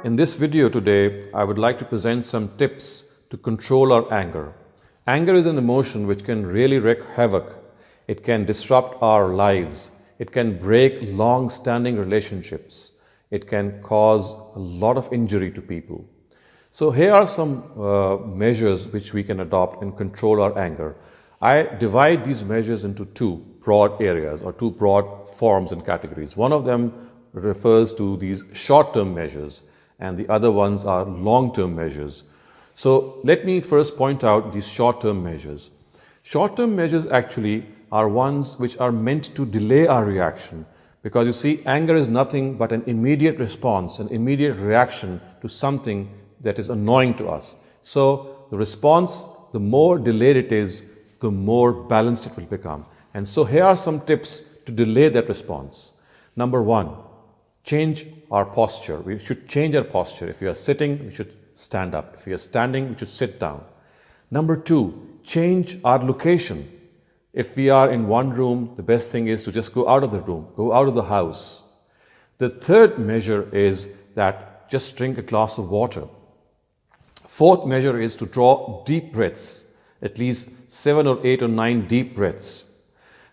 In this video today, I would like to present some tips to control our anger. Anger is an emotion which can really wreak havoc. It can disrupt our lives. It can break long-standing relationships. It can cause a lot of injury to people. So here are some measures which we can adopt and control our anger. I divide these measures into two broad areas or two broad forms and categories. One of them refers to these short-term measures and the other ones are long-term measures. So let me first point out these short-term measures. Short-term measures actually are ones which are meant to delay our reaction, because you see, anger is nothing but an immediate response, an immediate reaction to something that is annoying to us. So the response, the more delayed it is, the more balanced it will become. And so here are some tips to delay that response. Number one, change our posture. We should change our posture. If you are sitting, we should stand up. If you are standing, we should sit down. Number two, change our location. If we are in one room, the best thing is to just go out of the room, go out of the house. The third measure is that just drink a glass of water. Fourth measure is to draw deep breaths, at least 7 or 8 or 9 deep breaths.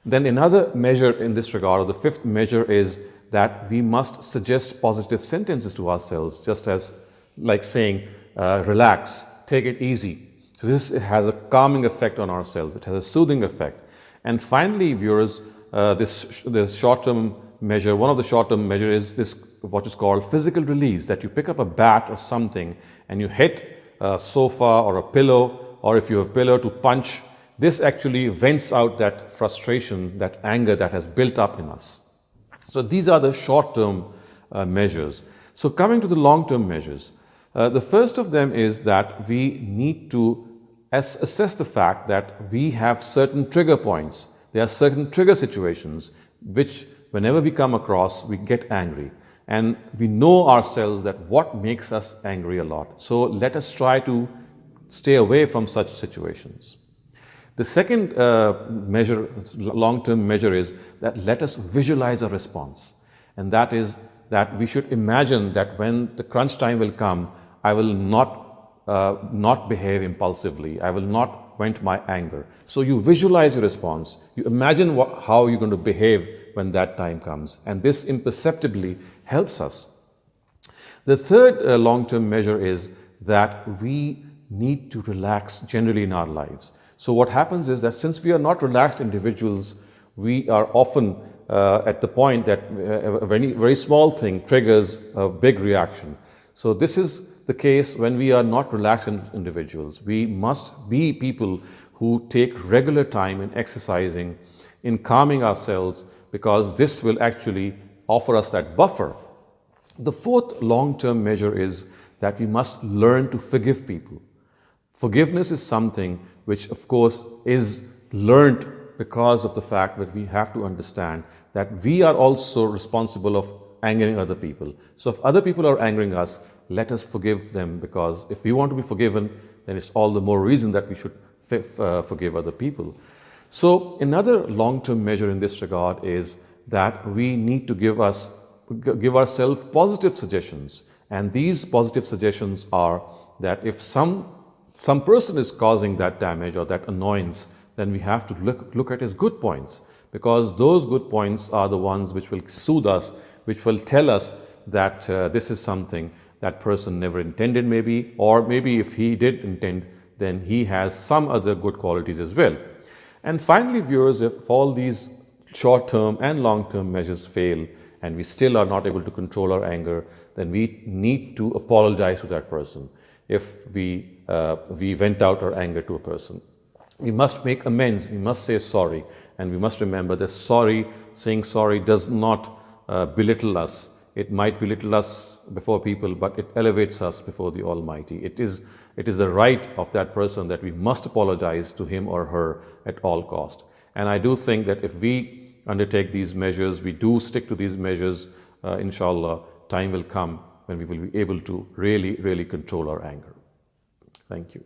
Then another measure in this regard, or the fifth measure, is that we must suggest positive sentences to ourselves, just as like saying, relax, take it easy. So this has a calming effect on ourselves. It has a soothing effect. And finally, viewers, this short-term measure, one of the short-term measures is this, what is called physical release, that you pick up a bat or something and you hit a sofa or a pillow, or if you have a pillow, to punch. This actually vents out that frustration, that anger that has built up in us. So these are the short-term measures. So coming to the long-term measures, the first of them is that we need to assess the fact that we have certain trigger points. There are certain trigger situations which whenever we come across, we get angry. And we know ourselves that what makes us angry a lot. So let us try to stay away from such situations. The second measure, long-term measure, is that let us visualize a response. And that is that we should imagine that when the crunch time will come, I will not behave impulsively. I will not vent my anger. So you visualize your response. You imagine how you're going to behave when that time comes. And this imperceptibly helps us. The third long-term measure is that we need to relax generally in our lives. So what happens is that since we are not relaxed individuals, we are often at the point that a very small thing triggers a big reaction. So this is the case when we are not relaxed individuals. We must be people who take regular time in exercising, in calming ourselves, because this will actually offer us that buffer. The fourth long-term measure is that we must learn to forgive people. Forgiveness is something which, of course, is learned because of the fact that we have to understand that we are also responsible of angering other people. So if other people are angering us, let us forgive them, because if we want to be forgiven, then it's all the more reason that we should forgive other people. So another long-term measure in this regard is that we need to give ourselves positive suggestions. And these positive suggestions are that if some person is causing that damage or that annoyance, then we have to look at his good points, because those good points are the ones which will soothe us, which will tell us that this is something that person never intended maybe, or maybe if he did intend, then he has some other good qualities as well. And finally, viewers, if all these short-term and long-term measures fail and we still are not able to control our anger, then we need to apologize to that person. If we vent out our anger to a person, we must make amends. We must say sorry, and we must remember that saying sorry does not belittle us. It might belittle us before people, but it elevates us before the Almighty. It is the right of that person that we must apologize to him or her at all cost. And I do think that if we undertake these measures, we do stick to these measures, inshallah, time will come when we will be able to really control our anger. Thank you.